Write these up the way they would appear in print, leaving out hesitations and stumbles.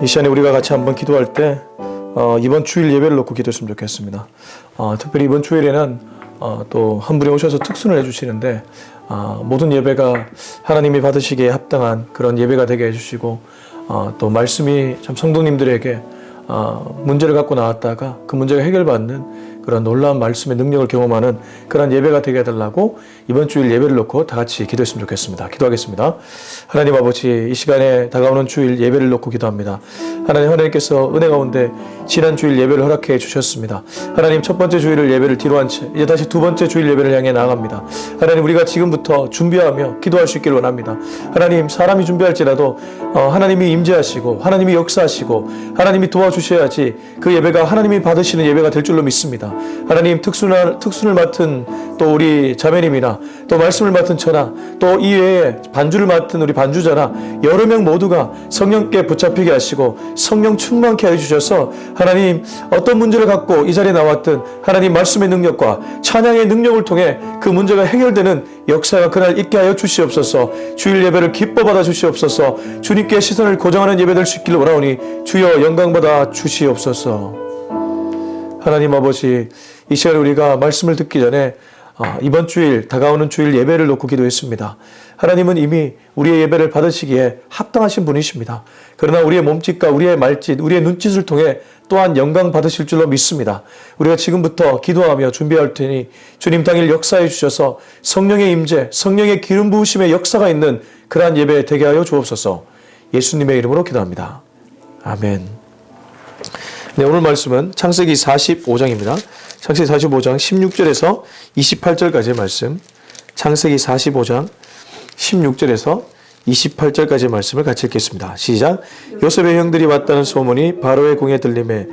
이 시간에 우리가 같이 한번 기도할 때 이번 주일 예배를 놓고 기도했으면 좋겠습니다. 특별히 이번 주일에는 또 한 분이 오셔서 특순을 해주시는데 모든 예배가 하나님이 받으시기에 합당한 그런 예배가 되게 해주시고 또 말씀이 참 성도님들에게 문제를 갖고 나왔다가 그 문제가 해결받는 그런 놀라운 말씀의 능력을 경험하는 그런 예배가 되게 해달라고 이번 주일 예배를 놓고 다 같이 기도했으면 좋겠습니다. 기도하겠습니다. 하나님 아버지, 이 시간에 다가오는 주일 예배를 놓고 기도합니다. 하나님께서 은혜 가운데 지난 주일 예배를 허락해 주셨습니다. 하나님, 첫 번째 주일을 예배를 뒤로 한 채 이제 다시 두 번째 주일 예배를 향해 나아갑니다. 하나님, 우리가 지금부터 준비하며 기도할 수 있기를 원합니다. 하나님, 사람이 준비할지라도 하나님이 임재하시고 하나님이 역사하시고 하나님이 도와주셔야지 그 예배가 하나님이 받으시는 예배가 될 줄로 믿습니다. 하나님, 특순을 맡은 또 우리 자매님이나 또 말씀을 맡은 처나 또 이외에 반주를 맡은 우리 반주자나 여러 명 모두가 성령께 붙잡히게 하시고 성령 충만케 해주셔서 하나님, 어떤 문제를 갖고 이 자리에 나왔든 하나님 말씀의 능력과 찬양의 능력을 통해 그 문제가 해결되는 역사가 그날 있게 하여 주시옵소서. 주일 예배를 기뻐 받아 주시옵소서. 주님께 시선을 고정하는 예배 될 수 있기를 원하오니 주여 영광 받아 주시옵소서. 하나님 아버지, 이 시간에 우리가 말씀을 듣기 전에 이번 주일, 다가오는 주일 예배를 놓고 기도했습니다. 하나님은 이미 우리의 예배를 받으시기에 합당하신 분이십니다. 그러나 우리의 몸짓과 우리의 말짓, 우리의 눈짓을 통해 또한 영광 받으실 줄로 믿습니다. 우리가 지금부터 기도하며 준비할 테니 주님 당일 역사해 주셔서 성령의 임재, 성령의 기름 부으심의 역사가 있는 그러한 예배 되게 하여 주옵소서. 예수님의 이름으로 기도합니다. 아멘. 네, 오늘 말씀은 창세기 45장입니다. 창세기 45장 16절에서 28절까지의 말씀, 창세기 45장 16절에서 28절까지의 말씀을 같이 읽겠습니다. 시작. 요셉의 형들이 왔다는 소문이 바로의 궁에 들림에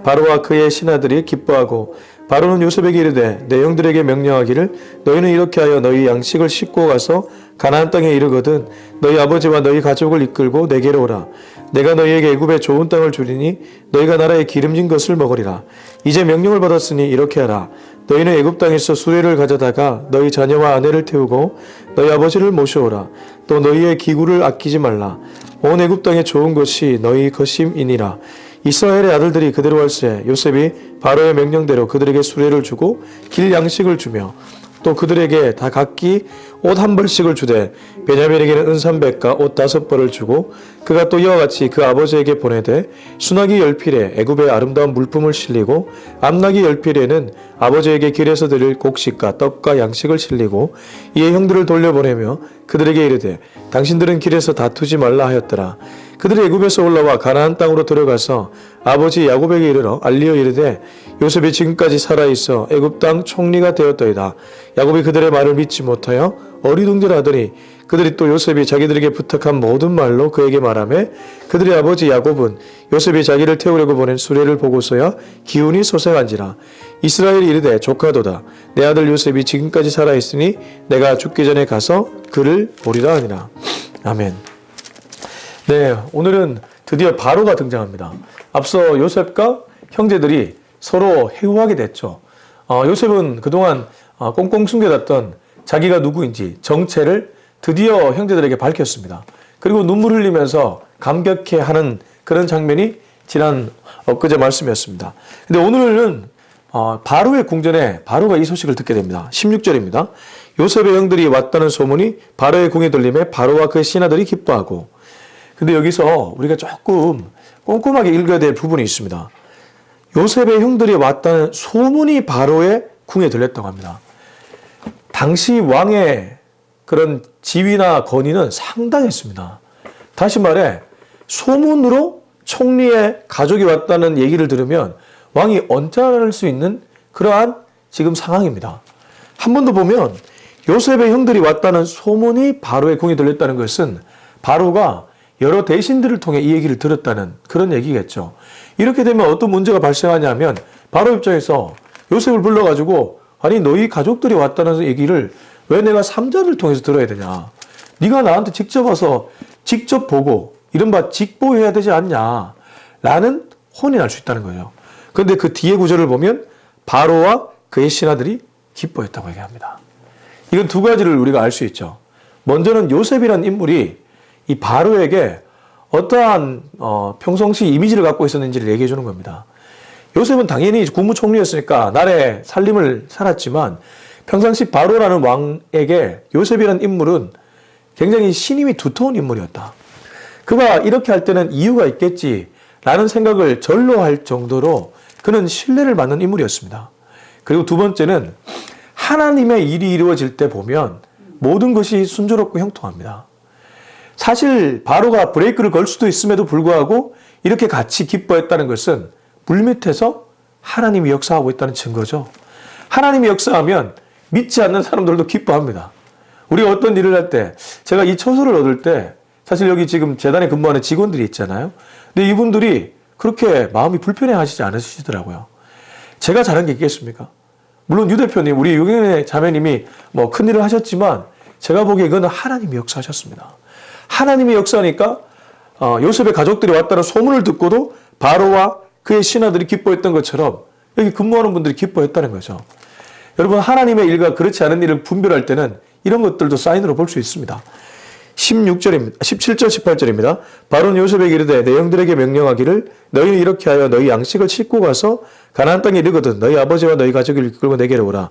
바로와 그의 신하들이 기뻐하고 바로는 요셉에게 이르되 내 형들에게 명령하기를 너희는 이렇게 하여 너희 양식을 싣고 가서 가나안 땅에 이르거든 너희 아버지와 너희 가족을 이끌고 내게로 오라. 내가 너희에게 애굽의 좋은 땅을 주리니 너희가 나라의 기름진 것을 먹으리라. 이제 명령을 받았으니 이렇게 하라. 너희는 애굽 땅에서 수레를 가져다가 너희 자녀와 아내를 태우고 너희 아버지를 모셔오라. 또 너희의 기구를 아끼지 말라. 온 애굽 땅의 좋은 것이 너희 것임이니라. 이스라엘의 아들들이 그대로 할세 요셉이 바로의 명령대로 그들에게 수레를 주고 길 양식을 주며 또 그들에게 다 각기 옷 한 벌씩을 주되 베냐민에게는 은 300과 옷 5벌을 주고 그가 또 이와 같이 그 아버지에게 보내되 수나기 10필에 애굽의 아름다운 물품을 실리고 암나기 10필에는 아버지에게 길에서 드릴 곡식과 떡과 양식을 실리고 이에 형들을 돌려보내며 그들에게 이르되 당신들은 길에서 다투지 말라 하였더라. 그들이 애굽에서 올라와 가나안 땅으로 들어가서 아버지 야곱에게 이르러 알리어 이르되 요셉이 지금까지 살아있어 애굽 땅 총리가 되었더이다. 야곱이 그들의 말을 믿지 못하여 어리둥절하더니 그들이 또 요셉이 자기들에게 부탁한 모든 말로 그에게 말하며 그들의 아버지 야곱은 요셉이 자기를 태우려고 보낸 수레를 보고서야 기운이 소생한지라. 이스라엘이 이르되 조카도다. 내 아들 요셉이 지금까지 살아있으니 내가 죽기 전에 가서 그를 보리라 하니라. 아멘. 네, 오늘은 드디어 바로가 등장합니다. 앞서 요셉과 형제들이 서로 해후하게 됐죠. 요셉은 그동안 꽁꽁 숨겨놨던 자기가 누구인지 정체를 드디어 형제들에게 밝혔습니다. 그리고 눈물 흘리면서 감격해하는 그런 장면이 지난 엊그제 말씀이었습니다. 근데 오늘은 바로의 궁전에 바로가 이 소식을 듣게 됩니다. 16절입니다. 요셉의 형들이 왔다는 소문이 바로의 궁에 들림에 바로와 그의 신하들이 기뻐하고. 근데 여기서 우리가 조금 꼼꼼하게 읽어야 될 부분이 있습니다. 요셉의 형들이 왔다는 소문이 바로의 궁에 들렸다고 합니다. 당시 왕의 그런 지위나 권위는 상당했습니다. 다시 말해 소문으로 총리의 가족이 왔다는 얘기를 들으면 왕이 언짢을 수 있는 그러한 지금 상황입니다. 한 번 더 보면 요셉의 형들이 왔다는 소문이 바로의 궁에 들렸다는 것은 바로가 여러 대신들을 통해 이 얘기를 들었다는 그런 얘기겠죠. 이렇게 되면 어떤 문제가 발생하냐면 바로 입장에서 요셉을 불러가지고 아니 너희 가족들이 왔다는 얘기를 왜 내가 삼자를 통해서 들어야 되냐. 네가 나한테 직접 와서 직접 보고 이른바 직보해야 되지 않냐. 라는 혼이 날 수 있다는 거예요. 그런데 그 뒤에 구절을 보면 바로와 그의 신하들이 기뻐했다고 얘기합니다. 이건 두 가지를 우리가 알 수 있죠. 먼저는 요셉이라는 인물이 이 바로에게 어떠한 평상시 이미지를 갖고 있었는지를 얘기해 주는 겁니다. 요셉은 당연히 국무총리였으니까 나라의 살림을 살았지만 평상시 바로라는 왕에게 요셉이라는 인물은 굉장히 신임이 두터운 인물이었다. 그가 이렇게 할 때는 이유가 있겠지라는 생각을 절로 할 정도로 그는 신뢰를 받는 인물이었습니다. 그리고 두 번째는 하나님의 일이 이루어질 때 보면 모든 것이 순조롭고 형통합니다. 사실 바로가 브레이크를 걸 수도 있음에도 불구하고 이렇게 같이 기뻐했다는 것은 물밑에서 하나님이 역사하고 있다는 증거죠. 하나님이 역사하면 믿지 않는 사람들도 기뻐합니다. 우리가 어떤 일을 할 때, 제가 이 처소를 얻을 때 사실 여기 지금 재단에 근무하는 직원들이 있잖아요. 근데 이분들이 그렇게 마음이 불편해 하시지 않으시더라고요. 제가 잘한 게 있겠습니까? 물론 유 대표님, 우리 유경래 자매님이 뭐 큰일을 하셨지만 제가 보기에 그건 하나님이 역사하셨습니다. 하나님이 역사하니까 요셉의 가족들이 왔다는 소문을 듣고도 바로와 그의 신하들이 기뻐했던 것처럼 여기 근무하는 분들이 기뻐했다는 거죠. 여러분, 하나님의 일과 그렇지 않은 일을 분별할 때는 이런 것들도 사인으로 볼 수 있습니다. 17절, 18절입니다. 바로는 요셉에게 이르되 내 형들에게 명령하기를 너희는 이렇게 하여 너희 양식을 싣고 가서 가나안 땅에 이르거든 너희 아버지와 너희 가족을 이끌고 내게로 오라.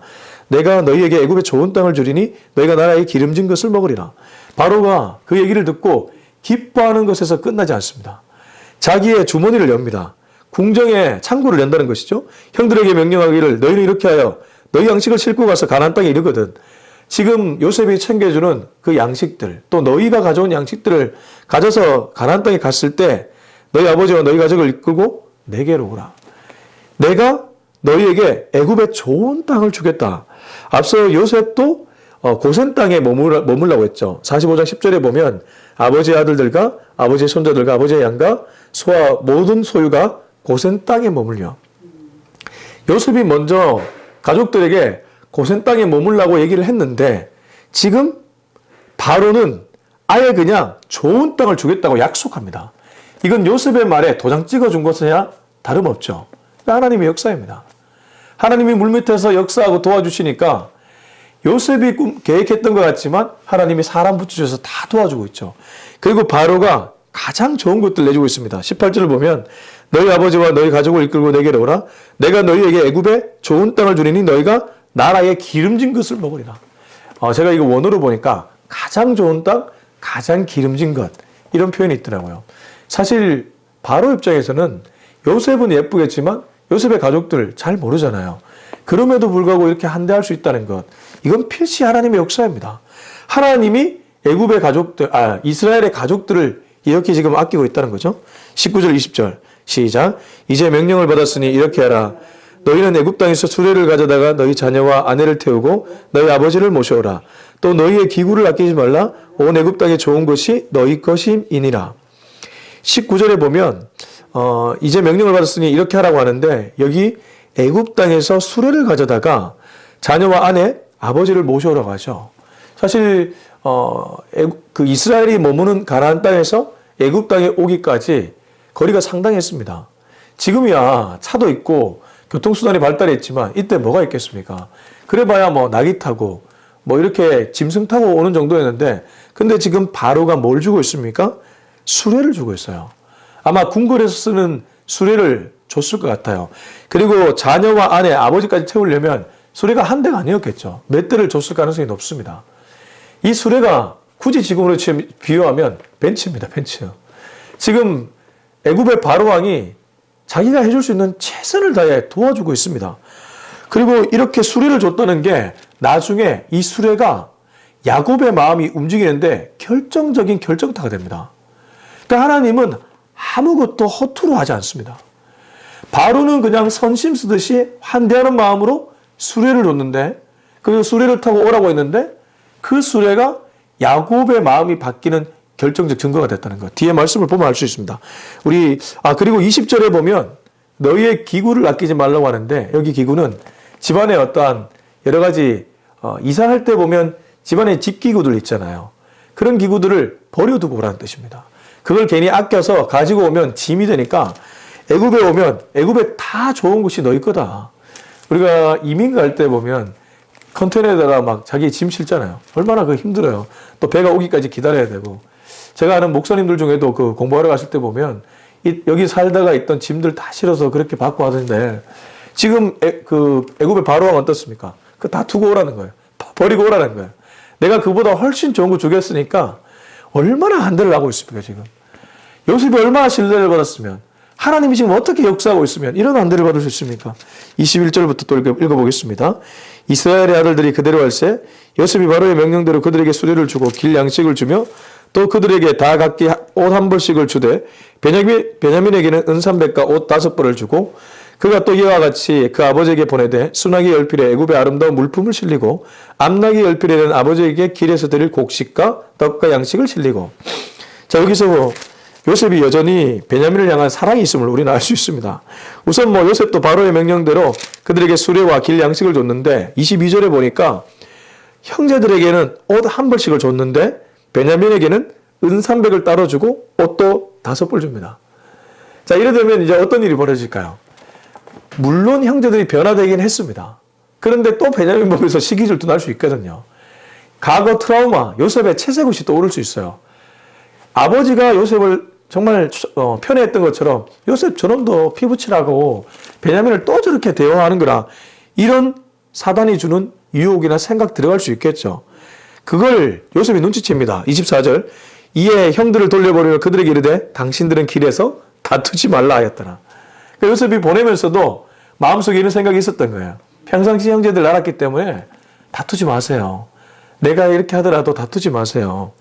내가 너희에게 애굽의 좋은 땅을 주리니 너희가 나라의 기름진 것을 먹으리라. 바로가 그 얘기를 듣고 기뻐하는 것에서 끝나지 않습니다. 자기의 주머니를 엽니다. 궁정에 창고를 연다는 것이죠. 형들에게 명령하기를 너희는 이렇게 하여 너희 양식을 싣고 가서 가나안 땅에 이르거든. 지금 요셉이 챙겨주는 그 양식들, 또 너희가 가져온 양식들을 가져서 가나안 땅에 갔을 때 너희 아버지와 너희 가족을 이끌고 내게로 오라. 내가 너희에게 애굽의 좋은 땅을 주겠다. 앞서 요셉도 고센 땅에 머물라고 했죠. 45장 10절에 보면 아버지의 아들들과 아버지의 손자들과 아버지의 양과 소와 모든 소유가 고센 땅에 머물며, 요셉이 먼저 가족들에게 고센 땅에 머물라고 얘기를 했는데 지금 바로는 아예 그냥 좋은 땅을 주겠다고 약속합니다. 이건 요셉의 말에 도장 찍어준 것이야 다름없죠. 하나님의 역사입니다. 하나님이 물밑에서 역사하고 도와주시니까 요셉이 계획했던 것 같지만 하나님이 사람 붙여줘서 다 도와주고 있죠. 그리고 바로가 가장 좋은 것들 내주고 있습니다. 18절을 보면 너희 아버지와 너희 가족을 이끌고 내게로 오라. 내가 너희에게 애굽에 좋은 땅을 주리니 너희가 나라의 기름진 것을 먹으리라. 제가 이거 원어로 보니까 가장 좋은 땅, 가장 기름진 것, 이런 표현이 있더라고요. 사실 바로 입장에서는 요셉은 예쁘겠지만 요셉의 가족들 잘 모르잖아요. 그럼에도 불구하고 이렇게 한대할 수 있다는 것, 이건 필시 하나님의 역사입니다. 하나님이 애굽의 가족들, 이스라엘의 가족들을 이렇게 지금 아끼고 있다는 거죠. 19절, 20절 시작. 이제 명령을 받았으니 이렇게 하라. 너희는 애굽 땅에서 수레를 가져다가 너희 자녀와 아내를 태우고 너희 아버지를 모셔오라. 또 너희의 기구를 아끼지 말라. 온 애굽 땅에 좋은 것이 너희 것임이니라. 19절에 보면 이제 명령을 받았으니 이렇게 하라고 하는데 여기 애굽 땅에서 수레를 가져다가 자녀와 아내, 아버지를 모셔오라고 하죠. 사실 그 이스라엘이 머무는 가나안 땅에서 애굽 땅에 오기까지 거리가 상당했습니다. 지금이야 차도 있고 교통수단이 발달했지만 이때 뭐가 있겠습니까? 그래봐야 뭐 낙이 타고 뭐 이렇게 짐승 타고 오는 정도였는데, 근데 지금 바로가 뭘 주고 있습니까? 수레를 주고 있어요. 아마 궁궐에서 쓰는 수레를 줬을 것 같아요. 그리고 자녀와 아내, 아버지까지 태우려면 수레가 한 대가 아니었겠죠. 몇 대를 줬을 가능성이 높습니다. 이 수레가 굳이 지금으로 비유하면 벤츠입니다. 벤츠. 지금 애굽의 바로 왕이 자기가 해줄 수 있는 최선을 다해 도와주고 있습니다. 그리고 이렇게 수레를 줬다는 게 나중에 이 수레가 야곱의 마음이 움직이는데 결정적인 결정타가 됩니다. 그러니까 하나님은 아무것도 허투루 하지 않습니다. 바로는 그냥 선심 쓰듯이 환대하는 마음으로 수레를 줬는데, 그 수레를 타고 오라고 했는데 그 수레가 야곱의 마음이 바뀌는 결정적 증거가 됐다는 것. 뒤에 말씀을 보면 알 수 있습니다. 그리고 20절에 보면 너희의 기구를 아끼지 말라고 하는데, 여기 기구는 집안에 어떠한 여러 가지 이사할 때 보면 집안에 집기구들 있잖아요. 그런 기구들을 버려두고 오라는 뜻입니다. 그걸 괜히 아껴서 가지고 오면 짐이 되니까 애굽에 오면 애굽에 다 좋은 것이 너희 거다. 우리가 이민 갈 때 보면 컨테이너에다가 막 자기 짐 실잖아요. 얼마나 그 힘들어요. 또 배가 오기까지 기다려야 되고. 제가 아는 목사님들 중에도 그 공부하러 가실 때 보면 여기 살다가 있던 짐들 다 실어서 그렇게 받고 하던데 지금 애굽의 바로왕 어떻습니까? 그 다 두고 오라는 거예요. 버리고 오라는 거예요. 내가 그보다 훨씬 좋은 거 주겠으니까 얼마나 한대를 하고 있습니까, 지금. 요셉이 얼마나 신뢰를 받았으면 하나님이 지금 어떻게 역사하고 있으면 이런 안대를 받을 수 있습니까? 21절부터 또 읽어보겠습니다. 이스라엘의 아들들이 그대로 할세 요셉이 바로의 명령대로 그들에게 수레를 주고 길 양식을 주며 또 그들에게 다 각기 옷 한 벌씩을 주되 베냐민에게는 은 300과 옷 5벌을 주고 그가 또 이와 같이 그 아버지에게 보내되 수나기 열필에 애굽의 아름다운 물품을 실리고 암나기 열필에는 아버지에게 길에서 드릴 곡식과 떡과 양식을 실리고. 자, 여기서 요셉이 여전히 베냐민을 향한 사랑이 있음을 우리는 알 수 있습니다. 우선 요셉도 바로의 명령대로 그들에게 수레와 길 양식을 줬는데 22절에 보니까 형제들에게는 옷 한 벌씩을 줬는데 베냐민에게는 은 300을 따로 주고 옷도 5벌 줍니다. 자, 이래 되면 이제 어떤 일이 벌어질까요? 물론 형제들이 변화되긴 했습니다. 그런데 또 베냐민 몸에서 시기질투 날 수 있거든요. 과거 트라우마, 요셉의 채색옷이 떠오를 수 있어요. 아버지가 요셉을 정말 편애했던 것처럼 요셉 저놈도 피부칠하고 베냐민을 또 저렇게 대화하는 거라 이런 사단이 주는 유혹이나 생각 들어갈 수 있겠죠. 그걸 요셉이 눈치챕니다. 24절 이에 형들을 돌려버리며 그들에게 이르되 당신들은 길에서 다투지 말라 하였더라. 그러니까 요셉이 보내면서도 마음속에 이런 생각이 있었던 거예요. 평상시 형제들 알았기 때문에 다투지 마세요. 내가 이렇게 하더라도 다투지 마세요.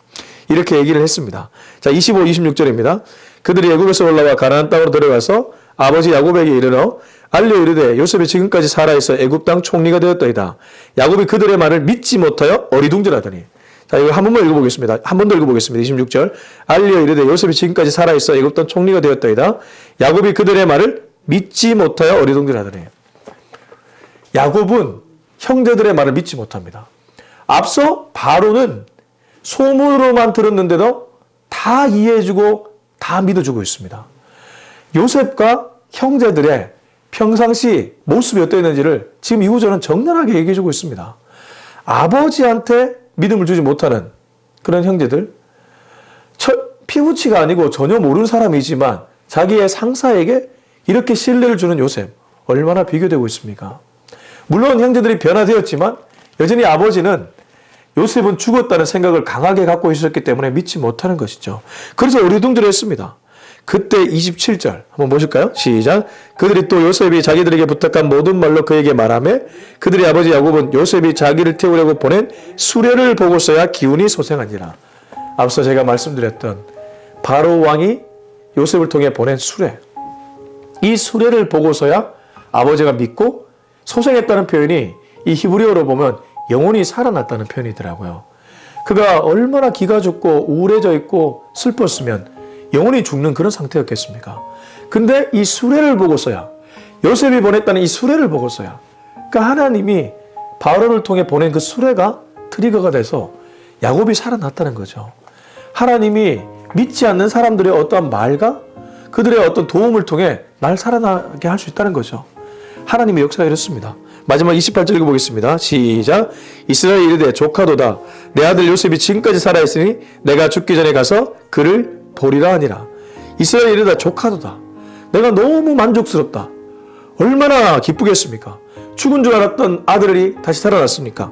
이렇게 얘기를 했습니다. 자, 25, 26절입니다. 그들이 애굽에서 올라와 가나안 땅으로 들어가서 아버지 야곱에게 이르러 알려 이르되 요셉이 지금까지 살아있어 애굽 땅 총리가 되었더이다. 야곱이 그들의 말을 믿지 못하여 어리둥절하더니. 자, 이거 한 번만 읽어보겠습니다. 한 번 더 읽어보겠습니다. 26절. 알려 이르되 요셉이 지금까지 살아있어 애굽 땅 총리가 되었더이다. 야곱이 그들의 말을 믿지 못하여 어리둥절하더니. 야곱은 형제들의 말을 믿지 못합니다. 앞서 바로는 소문으로만 들었는데도 다 이해해주고 다 믿어주고 있습니다. 요셉과 형제들의 평상시 모습이 어떠했는지를 지금 이 구절은 적나라하게 얘기해주고 있습니다. 아버지한테 믿음을 주지 못하는 그런 형제들, 피부치가 아니고 전혀 모르는 사람이지만 자기의 상사에게 이렇게 신뢰를 주는 요셉, 얼마나 비교되고 있습니까? 물론 형제들이 변화되었지만 여전히 아버지는 요셉은 죽었다는 생각을 강하게 갖고 있었기 때문에 믿지 못하는 것이죠. 그래서 어리둥절했습니다. 그때 27절 한번 보실까요? 시작. 그들이 또 요셉이 자기들에게 부탁한 모든 말로 그에게 말하며 그들의 아버지 야곱은 요셉이 자기를 태우려고 보낸 수레를 보고서야 기운이 소생하니라. 앞서 제가 말씀드렸던 바로 왕이 요셉을 통해 보낸 수레, 이 수레를 보고서야 아버지가 믿고 소생했다는 표현이 이 히브리어로 보면 영혼이 살아났다는 표현이더라고요. 그가 얼마나 기가 죽고 우울해져 있고 슬펐으면 영혼이 죽는 그런 상태였겠습니까? 근데 이 수레를 보고서야, 요셉이 보냈다는 이 수레를 보고서야, 그러니까 하나님이 바로를 통해 보낸 그 수레가 트리거가 돼서 야곱이 살아났다는 거죠. 하나님이 믿지 않는 사람들의 어떠한 말과 그들의 어떤 도움을 통해 날 살아나게 할 수 있다는 거죠. 하나님의 역사가 이렇습니다. 마지막 28절 읽어보겠습니다. 시작. 이스라엘이 이르되 조카도다. 내 아들 요셉이 지금까지 살아있으니 내가 죽기 전에 가서 그를 보리라 하니라. 이스라엘이 이르되 조카도다. 내가 너무 만족스럽다. 얼마나 기쁘겠습니까? 죽은 줄 알았던 아들이 다시 살아났습니까?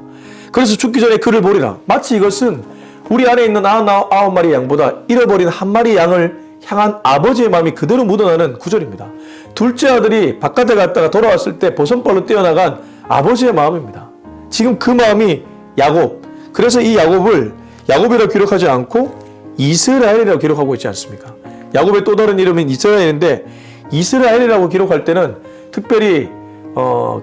그래서 죽기 전에 그를 보리라. 마치 이것은 우리 안에 있는 99마리 양보다 잃어버린 한 마리 양을 향한 아버지의 마음이 그대로 묻어나는 구절입니다. 둘째 아들이 바깥에 갔다가 돌아왔을 때 보선발로 뛰어나간 아버지의 마음입니다. 지금 그 마음이 야곱. 그래서 이 야곱을 야곱이라고 기록하지 않고 이스라엘이라고 기록하고 있지 않습니까? 야곱의 또 다른 이름은 이스라엘인데 이스라엘이라고 기록할 때는 특별히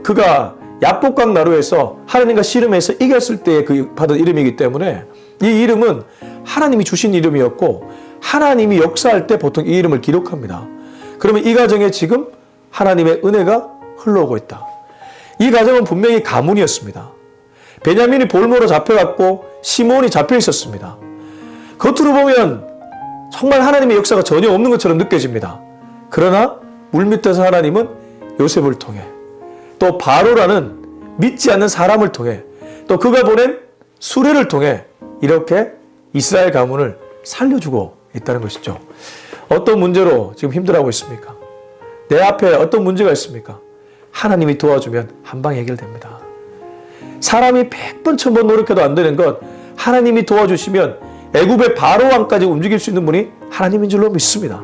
그가 야복강 나루에서 하나님과 씨름해서 이겼을 때 그 받은 이름이기 때문에 이 이름은 하나님이 주신 이름이었고 하나님이 역사할 때 보통 이 이름을 기록합니다. 그러면 이 가정에 지금 하나님의 은혜가 흘러오고 있다. 이 가정은 분명히 가문이었습니다. 베냐민이 볼모로 잡혀갔고 시몬이 잡혀 있었습니다. 겉으로 보면 정말 하나님의 역사가 전혀 없는 것처럼 느껴집니다. 그러나 물밑에서 하나님은 요셉을 통해 또 바로라는 믿지 않는 사람을 통해 또 그가 보낸 수레를 통해 이렇게 이스라엘 가문을 살려주고 있다는 것이죠. 어떤 문제로 지금 힘들어하고 있습니까? 내 앞에 어떤 문제가 있습니까? 하나님이 도와주면 한방 해결됩니다. 사람이 100번 1000번 노력해도 안 되는 것, 하나님이 도와주시면 애굽의 바로 왕까지 움직일 수 있는 분이 하나님인 줄로 믿습니다.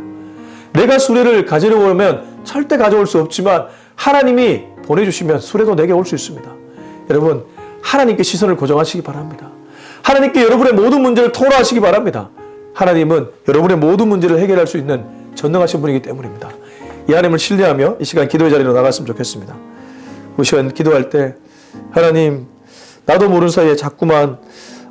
내가 수레를 가지려고 하면 절대 가져올 수 없지만 하나님이 보내주시면 수레도 내게 올 수 있습니다. 여러분, 하나님께 시선을 고정하시기 바랍니다. 하나님께 여러분의 모든 문제를 토로하시기 바랍니다. 하나님은 여러분의 모든 문제를 해결할 수 있는 전능하신 분이기 때문입니다. 이 하나님을 신뢰하며 이 시간 기도의 자리로 나갔으면 좋겠습니다. 이 시간 기도할 때 하나님, 나도 모르는 사이에 자꾸만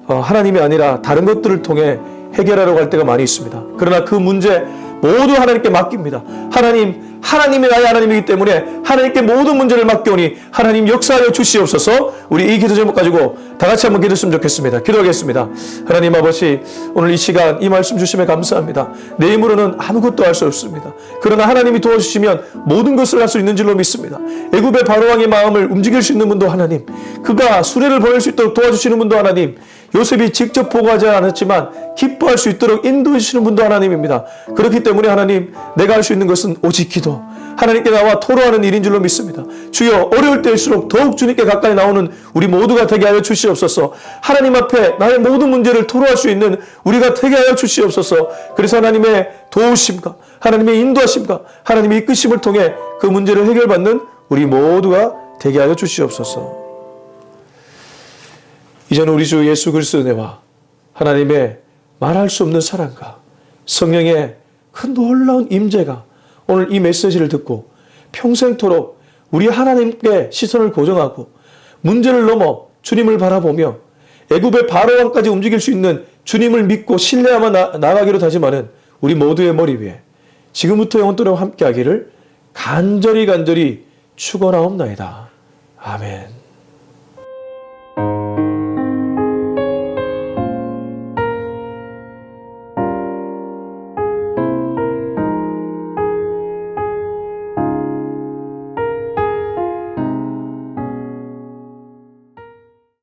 하나님이 아니라 다른 것들을 통해 해결하려고 할 때가 많이 있습니다. 그러나 그 문제 모두 하나님께 맡깁니다. 하나님이 나의 하나님이기 때문에 하나님께 모든 문제를 맡겨오니 하나님 역사하여 주시옵소서. 우리 이 기도 제목 가지고 다 같이 한번 기도했으면 좋겠습니다. 기도하겠습니다. 하나님 아버지, 오늘 이 시간 이 말씀 주시면 감사합니다. 내 힘으로는 아무것도 할 수 없습니다. 그러나 하나님이 도와주시면 모든 것을 할 수 있는 줄로 믿습니다. 애굽의 바로왕의 마음을 움직일 수 있는 분도 하나님, 그가 수레를 보낼 수 있도록 도와주시는 분도 하나님, 요셉이 직접 보고하지 않았지만 기뻐할 수 있도록 인도해 주시는 분도 하나님입니다. 그렇기 때문에 하나님, 내가 할 수 있는 것은 오직 기도, 하나님께 나와 토로하는 일인 줄로 믿습니다. 주여, 어려울 때일수록 더욱 주님께 가까이 나오는 우리 모두가 되게 하여 주시옵소서. 하나님 앞에 나의 모든 문제를 토로할 수 있는 우리가 되게 하여 주시옵소서. 그래서 하나님의 도우심과 하나님의 인도하심과 하나님의 이끄심을 통해 그 문제를 해결받는 우리 모두가 되게 하여 주시옵소서. 이제는 우리 주 예수 그리스도의 은혜와 하나님의 말할 수 없는 사랑과 성령의 그 놀라운 임재가 오늘 이 메시지를 듣고 평생토록 우리 하나님께 시선을 고정하고 문제를 넘어 주님을 바라보며 애굽의 바로왕까지 움직일 수 있는 주님을 믿고 신뢰하며 나아가기로 다짐하는 우리 모두의 머리 위에 지금부터 영원토록 함께하기를 간절히 축원하옵나이다. 아멘.